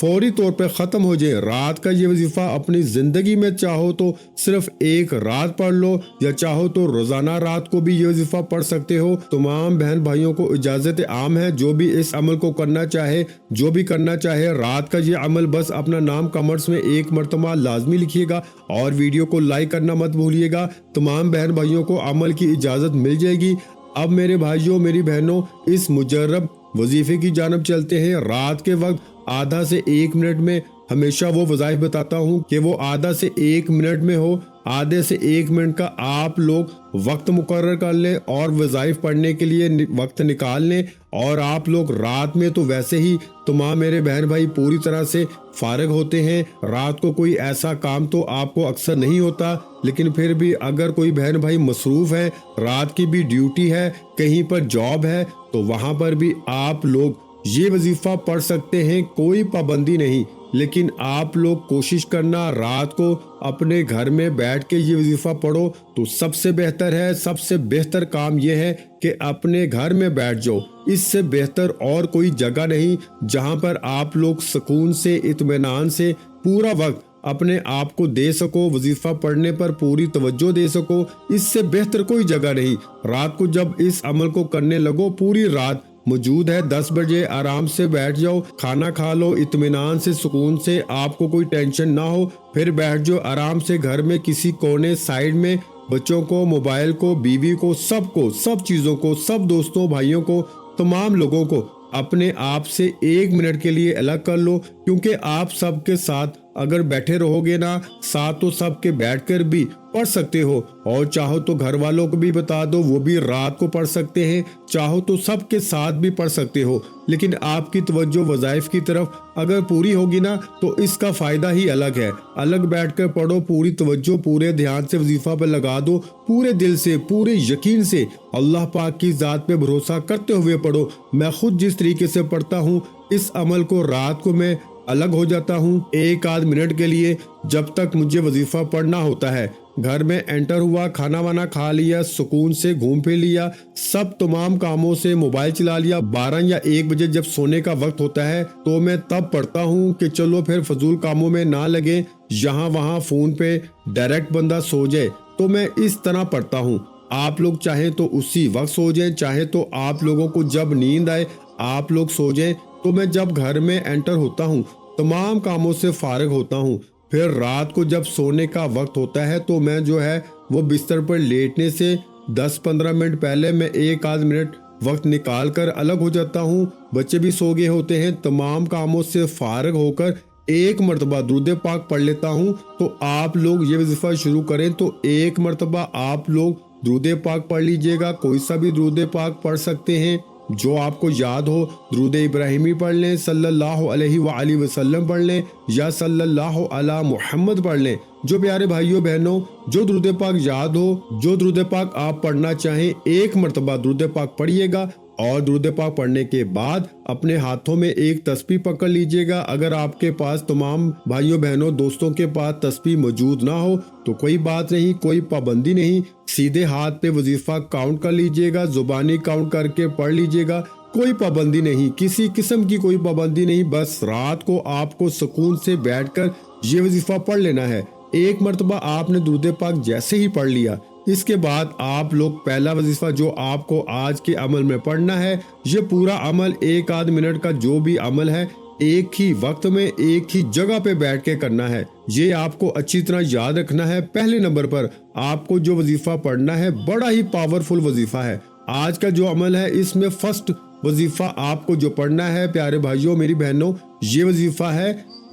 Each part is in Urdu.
فوری طور پہ ختم ہو جائے۔ رات کا یہ وظیفہ اپنی زندگی میں چاہو تو صرف ایک رات پڑھ لو، یا چاہو تو روزانہ رات کو بھی یہ وظیفہ پڑھ سکتے ہو۔ تمام بہن بھائیوں کو اجازت عام ہے، جو بھی اس عمل کو کرنا چاہے، جو بھی کرنا چاہے رات کا یہ عمل، بس اپنا نام کمنٹس میں ایک مرتبہ لازمی لکھیے گا اور ویڈیو کو لائک کرنا مت بھولیے گا۔ تمام بہن بھائیوں کو عمل کی اجازت مل جائے گی۔ اب میرے بھائیوں، میری بہنوں، اس مجرب وظیفے کی جانب چلتے ہیں۔ رات کے وقت آدھا سے 1 منٹ میں ہمیشہ وہ وظائف بتاتا ہوں کہ وہ آدھا سے 1 منٹ میں ہو۔ آدھے سے 1 منٹ کا آپ لوگ وقت مقرر کر لیں اور وظائف پڑھنے کے لیے وقت نکال لیں۔ اور آپ لوگ رات میں تو ویسے ہی تمام میرے بہن بھائی پوری طرح سے فارغ ہوتے ہیں، رات کو کوئی ایسا کام تو آپ کو اکثر نہیں ہوتا، لیکن پھر بھی اگر کوئی بہن بھائی مصروف ہے، رات کی بھی ڈیوٹی ہے، کہیں پر جاب ہے، تو وہاں پر بھی آپ لوگ یہ وظیفہ پڑھ سکتے ہیں، کوئی پابندی نہیں۔ لیکن آپ لوگ کوشش کرنا رات کو اپنے گھر میں بیٹھ کے یہ وظیفہ پڑھو تو سب سے بہتر ہے۔ سب سے بہتر کام یہ ہے کہ اپنے گھر میں بیٹھ جاؤ، اس سے بہتر اور کوئی جگہ نہیں جہاں پر آپ لوگ سکون سے، اطمینان سے پورا وقت اپنے آپ کو دے سکو، وظیفہ پڑھنے پر پوری توجہ دے سکو۔ اس سے بہتر کوئی جگہ نہیں۔ رات کو جب اس عمل کو کرنے لگو، پوری رات موجود ہے، 10 بجے آرام سے بیٹھ جاؤ، کھانا کھا لو اطمینان سے، سکون سے، آپ کو کوئی ٹینشن نہ ہو، پھر بیٹھ جاؤ آرام سے گھر میں کسی کونے سائیڈ میں، بچوں کو، موبائل کو، بیوی کو، سب چیزوں کو، سب دوستوں بھائیوں کو، تمام لوگوں کو اپنے آپ سے 1 منٹ کے لیے الگ کر لو، کیونکہ آپ سب کے ساتھ اگر بیٹھے رہو گے نا، ساتھ تو سب کے بیٹھ کر بھی پڑھ سکتے ہو، اور چاہو تو گھر والوں کو بھی بتا دو، وہ بھی رات کو پڑھ سکتے ہیں، چاہو تو سب کے ساتھ بھی پڑھ سکتے ہو۔ لیکن آپ کی توجہ وظائف کی طرف اگر پوری ہوگی نا تو اس کا فائدہ ہی الگ ہے۔ الگ بیٹھ کر پڑھو، پوری توجہ پورے دھیان سے وظیفہ پہ لگا دو، پورے دل سے، پورے یقین سے، اللہ پاک کی ذات پہ بھروسہ کرتے ہوئے پڑھو۔ میں خود جس طریقے سے پڑھتا ہوں، اس عمل کو رات کو میں الگ ہو جاتا ہوں 1 منٹ کے لیے، جب تک مجھے وظیفہ پڑھنا ہوتا ہے۔ گھر میں انٹر ہوا، کھانا وانا کھا لیا، سکون سے گھوم پھر لیا، سب تمام کاموں سے موبائل چلا لیا، 12 یا 1 بجے جب سونے کا وقت ہوتا ہے تو میں تب پڑھتا ہوں کہ چلو پھر فضول کاموں میں نہ لگے، یہاں وہاں فون پہ ڈائریکٹ بندہ سو جائے، تو میں اس طرح پڑھتا ہوں۔ آپ لوگ چاہیں تو اسی وقت سو جائیں، چاہے تو آپ لوگوں کو جب نیند آئے آپ لوگ سو جائیں۔ تو میں جب گھر میں انٹر ہوتا ہوں، تمام کاموں سے فارغ ہوتا ہوں، پھر رات کو جب سونے کا وقت ہوتا ہے تو میں جو ہے وہ بستر پر لیٹنے سے 10-15 منٹ پہلے میں 1 منٹ وقت نکال کر الگ ہو جاتا ہوں۔ بچے بھی سو گئے ہوتے ہیں، تمام کاموں سے فارغ ہو کر 1 مرتبہ درود پاک پڑھ لیتا ہوں۔ تو آپ لوگ یہ وظیفہ شروع کریں تو 1 مرتبہ آپ لوگ درود پاک پڑھ لیجئے گا، کوئی سا بھی درود پاک پڑھ سکتے ہیں جو آپ کو یاد ہو۔ درود ابراہیمی پڑھ لیں، صلی اللہ علیہ وآلہ وسلم پڑھ لیں، یا صلی اللہ علی محمد پڑھ لیں۔ جو پیارے بھائیوں بہنوں، جو درود پاک یاد ہو، جو درود پاک آپ پڑھنا چاہیں، 1 مرتبہ درود پاک پڑھیے گا، اور درود پاک پڑھنے کے بعد اپنے ہاتھوں میں ایک تسبیح پکڑ لیجئے گا۔ اگر آپ کے پاس، تمام بھائیوں بہنوں دوستوں کے پاس تسبیح موجود نہ ہو تو کوئی بات نہیں، کوئی پابندی نہیں، سیدھے ہاتھ پہ وظیفہ کاؤنٹ کر لیجئے گا، زبانی کاؤنٹ کر کے پڑھ لیجئے گا، کوئی پابندی نہیں، کسی قسم کی کوئی پابندی نہیں۔ بس رات کو آپ کو سکون سے بیٹھ کر یہ وظیفہ پڑھ لینا ہے۔ 1 مرتبہ آپ نے درود پاک جیسے ہی پڑھ لیا، اس کے بعد آپ لوگ پہلا وظیفہ جو آپ کو آج کے عمل میں پڑھنا ہے، یہ پورا عمل 1 منٹ کا جو بھی عمل ہے، ایک ہی وقت میں ایک ہی جگہ پہ بیٹھ کے کرنا ہے۔ یہ آپ کو اچھی طرح یاد رکھنا ہے۔ پہلے نمبر پر آپ کو جو وظیفہ پڑھنا ہے بڑا ہی پاورفل وظیفہ ہے۔ آج کا جو عمل ہے اس میں فرسٹ وظیفہ آپ کو جو پڑھنا ہے پیارے بھائیوں میری بہنوں، یہ وظیفہ ہے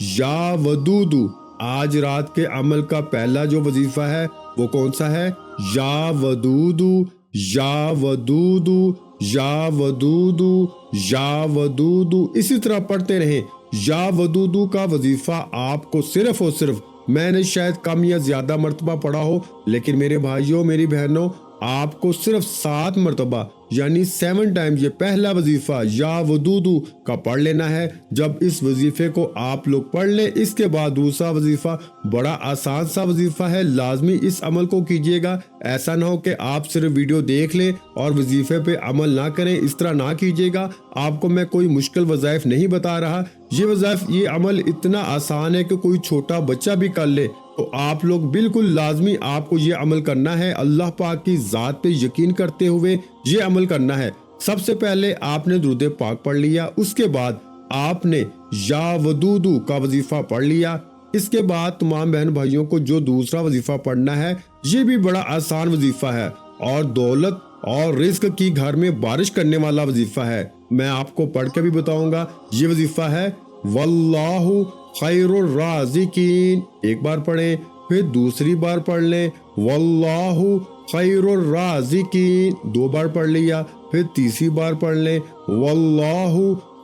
یا ودودو۔ آج رات کے عمل کا پہلا جو وظیفہ ہے وہ کون سا ہے؟ یا ودودو، یا ودودو، یا ودودو، یا ودودو، اسی طرح پڑھتے رہیں۔ یا ودودو کا وظیفہ آپ کو صرف اور صرف، میں نے شاید کم یا زیادہ مرتبہ پڑھا ہو، لیکن میرے بھائیوں میری بہنوں آپ کو صرف 7 مرتبہ یعنی 7 ٹائم یہ پہلا وظیفہ یا ودودو کا پڑھ لینا ہے۔ جب اس وظیفے کو آپ لوگ پڑھ لیں، اس کے بعد دوسرا وظیفہ بڑا آسان سا وظیفہ ہے، لازمی اس عمل کو کیجئے گا۔ ایسا نہ ہو کہ آپ صرف ویڈیو دیکھ لیں اور وظیفے پہ عمل نہ کریں، اس طرح نہ کیجئے گا۔ آپ کو میں کوئی مشکل وظائف نہیں بتا رہا، یہ عمل اتنا آسان ہے کہ کوئی چھوٹا بچہ بھی کر لے، تو آپ لوگ بالکل لازمی آپ کو یہ عمل کرنا ہے، اللہ پاک کی ذات پہ یقین کرتے ہوئے یہ عمل کرنا ہے۔ سب سے پہلے آپ نے درود پاک پڑھ لیا، اس کے بعد آپ نے یا ودودو کا وظیفہ پڑھ لیا۔ اس کے بعد تمام بہن بھائیوں کو جو دوسرا وظیفہ پڑھنا ہے یہ بھی بڑا آسان وظیفہ ہے اور دولت اور رزق کی گھر میں بارش کرنے والا وظیفہ ہے۔ میں آپ کو پڑھ کے بھی بتاؤں گا۔ یہ وظیفہ ہے واللہ خیر الرازقین، ایک بار پڑھیں، پھر دوسری بار پڑھ لیں واللہ خیر الرازقین، 2 بار پڑھ لیا، پھر تیسری بار پڑھ لیں واللہ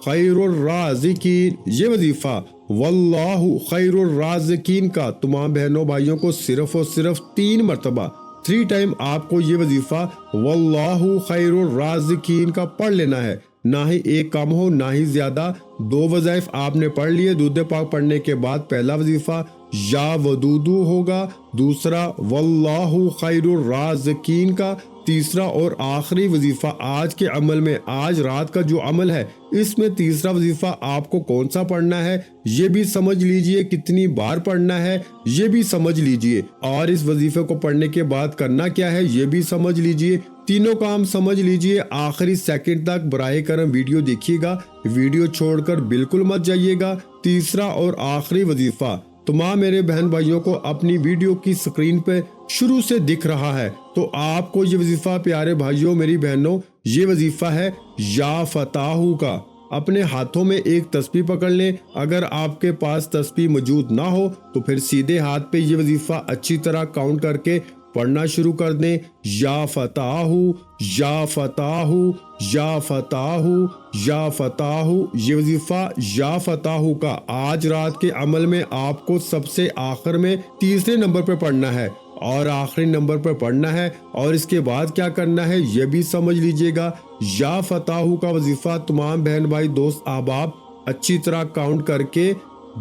خیر الرازقین۔ یہ وظیفہ واللہ خیر الرازقین کا تمام بہنوں بھائیوں کو صرف اور صرف 3 مرتبہ 3 ٹائم آپ کو یہ وظیفہ واللہ خیر الرازقین کا پڑھ لینا ہے، نہ ہی ایک کم ہو نہ ہی زیادہ۔ 2 وظائف آپ نے پڑھ لیے، درود پاک پڑھنے کے بعد پہلا وظیفہ یا ودودو ہوگا، دوسرا واللہ خیر الرازقین کا، تیسرا اور آخری وظیفہ آج کے عمل میں، آج رات کا جو عمل ہے اس میں تیسرا وظیفہ آپ کو کون سا پڑھنا ہے یہ بھی سمجھ لیجئے، کتنی بار پڑھنا ہے یہ بھی سمجھ لیجئے، اور اس وظیفے کو پڑھنے کے بعد کرنا کیا ہے یہ بھی سمجھ لیجئے۔ تینوں کام سمجھ لیجئے، آخری سیکنڈ تک براہ کرم ویڈیو دیکھیے گا، ویڈیو چھوڑ کر بالکل مت جائیے گا۔ تیسرا اور آخری وظیفہ تمام میرے بہن بھائیوں کو اپنی ویڈیو کی سکرین پہ شروع سے دکھ رہا ہے، تو آپ کو یہ وظیفہ پیارے بھائیوں میری بہنوں، یہ وظیفہ ہے یا فتاحو کا۔ اپنے ہاتھوں میں ایک تسبیح پکڑ لیں، اگر آپ کے پاس تسبیح موجود نہ ہو تو پھر سیدھے ہاتھ پہ یہ وظیفہ اچھی طرح کاؤنٹ کر کے پڑھنا شروع کر دیں، یا فتاحو یا فتاحو یا فتاحو یا فتاحو۔ یہ وظیفہ یا فتاحو کا آج رات کے عمل میں آپ کو سب سے آخر میں تیسرے نمبر پہ پڑھنا ہے اور آخری نمبر پر پڑھنا ہے، اور اس کے بعد کیا کرنا ہے یہ بھی سمجھ لیجئے گا۔ یا فتاحو کا وظیفہ تمام بہن بھائی دوست احباب اچھی طرح کاؤنٹ کر کے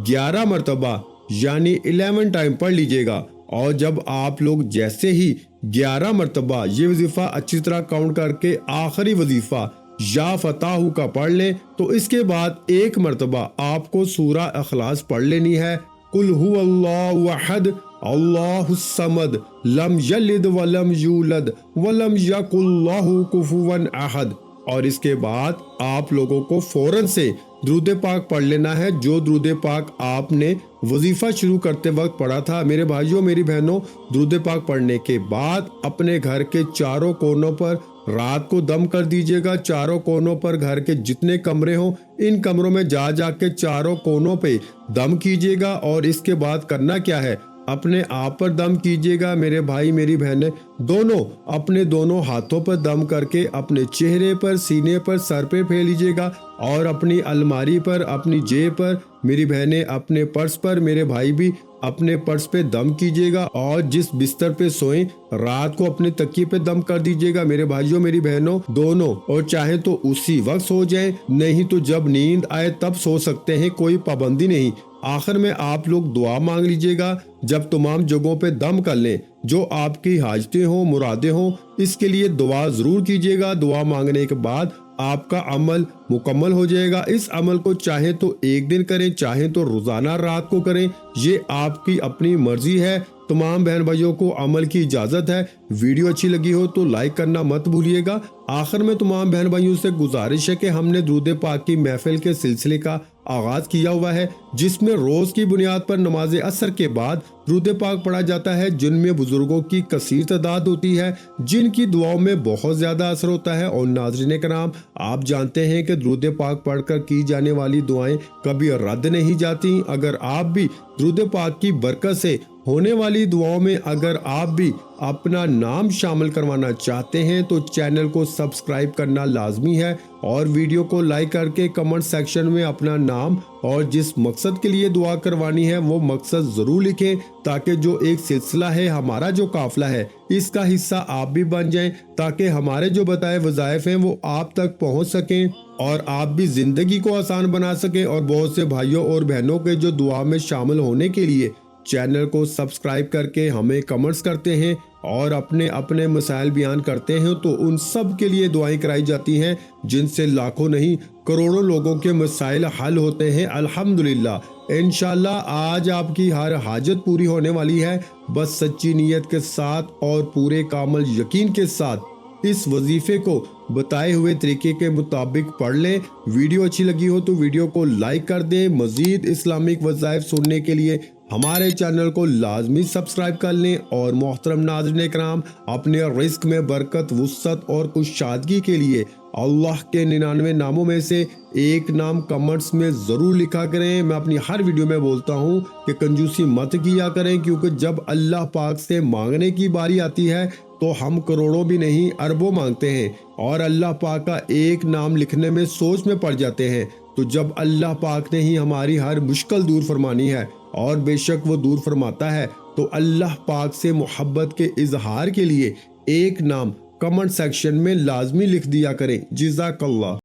11 مرتبہ یعنی 11 ٹائم پڑھ لیجئے گا، اور جب آپ لوگ جیسے ہی 11 مرتبہ یہ وظیفہ اچھی طرح کاؤنٹ کر کے آخری وظیفہ یا فتاحو کا پڑھ لیں تو اس کے بعد 1 مرتبہ آپ کو سورہ اخلاص پڑھ لینی ہے، قل هو اللہ احد اللہ الصمد لم یلد ولم یولد ولم یکن لہ کفوا احد، اور اس کے بعد آپ لوگوں کو فوراً سے درود پاک پڑھ لینا ہے جو درود پاک آپ نے وظیفہ شروع کرتے وقت پڑھا تھا۔ میرے بھائیوں میری بہنوں، درود پاک پڑھنے کے بعد اپنے گھر کے چاروں کونوں پر رات کو دم کر دیجئے گا، چاروں کونوں پر گھر کے جتنے کمرے ہوں ان کمروں میں جا جا کے چاروں کونوں پہ دم کیجئے گا، اور اس کے بعد کرنا کیا ہے اپنے آپ پر دم کیجئے گا میرے بھائی میری بہنیں، دونوں اپنے دونوں ہاتھوں پر دم کر کے اپنے چہرے پر، سینے پر، سر پہ پھیر لیجئے گا، اور اپنی الماری پر، اپنی جیب پر میری بہنیں، اپنے پرس پر میرے بھائی بھی اپنے پرس پہ دم کیجئے گا، اور جس بستر پہ سوئیں رات کو اپنے تکیے پہ دم کر دیجئے گا میرے بھائیوں میری بہنوں دونوں، اور چاہے تو اسی وقت سو جائیں، نہیں تو جب نیند آئے تب سو سکتے ہیں، کوئی پابندی نہیں۔ آخر میں آپ لوگ دعا مانگ لیجئے گا جب تمام جگہوں پہ دم کر لیں، جو آپ کی حاجتیں ہوں مرادیں ہوں اس کے لیے دعا ضرور کیجئے گا۔ دعا مانگنے کے بعد آپ کا عمل مکمل ہو جائے گا۔ اس عمل کو چاہے تو ایک دن کریں، چاہے تو روزانہ رات کو کریں، یہ آپ کی اپنی مرضی ہے۔ تمام بہن بھائیوں کو عمل کی اجازت ہے۔ ویڈیو اچھی لگی ہو تو لائک کرنا مت بھولیے گا۔ آخر میں تمام بہن بھائیوں سے گزارش ہے کہ ہم نے درود پاک کی محفل کے سلسلے کا آغاز کیا ہوا ہے، جس میں روز کی بنیاد پر نماز عصر کے بعد درود پاک پڑھا جاتا ہے، جن میں بزرگوں کی کثیر تعداد ہوتی ہے، جن کی دعاؤں میں بہت زیادہ اثر ہوتا ہے۔ اور ناظرین کرام، آپ جانتے ہیں کہ درود پاک پڑھ کر کی جانے والی دعائیں کبھی رد نہیں جاتی۔ اگر آپ بھی درود پاک کی برکت سے ہونے والی دعاؤں میں اگر آپ بھی اپنا نام شامل کروانا چاہتے ہیں تو چینل کو سبسکرائب کرنا لازمی ہے اور ویڈیو کو لائک کر کے کمنٹ سیکشن میں اپنا نام اور جس مقصد کے لیے دعا کروانی ہے وہ مقصد ضرور لکھیں تاکہ جو ایک سلسلہ ہے ہمارا جو قافلہ ہے اس کا حصہ آپ بھی بن جائیں تاکہ ہمارے جو بتائے وظائف ہیں وہ آپ تک پہنچ سکیں اور آپ بھی زندگی کو آسان بنا سکیں اور بہت سے بھائیوں اور بہنوں کے جو دعا میں شامل ہونے کے لیے چینل کو سبسکرائب کر کے ہمیں کمنٹس کرتے ہیں اور اپنے مسائل بیان کرتے ہیں تو ان سب کے لیے دعائیں کرائی جاتی ہیں جن سے لاکھوں نہیں کروڑوں لوگوں کے مسائل حل ہوتے ہیں الحمدللہ۔ انشاءاللہ آج آپ کی ہر حاجت پوری ہونے والی ہے، بس سچی نیت کے ساتھ اور پورے کامل یقین کے ساتھ اس وظیفے کو بتائے ہوئے طریقے کے مطابق پڑھ لیں۔ ویڈیو اچھی لگی ہو تو ویڈیو کو لائک کر دیں۔ مزید اسلامک وظائف سننے کے لیے ہمارے چینل کو لازمی سبسکرائب کر لیں اور محترم ناظرین کرام اپنے رزق میں برکت، وسعت اور کشادگی کے لیے اللہ کے 99 ناموں میں سے ایک نام کمنٹس میں ضرور لکھا کریں۔ میں اپنی ہر ویڈیو میں بولتا ہوں کہ کنجوسی مت کیا کریں کیونکہ جب اللہ پاک سے مانگنے کی باری آتی ہے تو ہم کروڑوں بھی نہیں اربوں مانگتے ہیں اور اللہ پاک کا ایک نام لکھنے میں سوچ میں پڑ جاتے ہیں۔ تو جب اللہ پاک نے ہی ہماری ہر مشکل دور فرمانی ہے اور بے شک وہ دور فرماتا ہے تو اللہ پاک سے محبت کے اظہار کے لیے ایک نام کمنٹ سیکشن میں لازمی لکھ دیا کریں۔ جزاک اللہ۔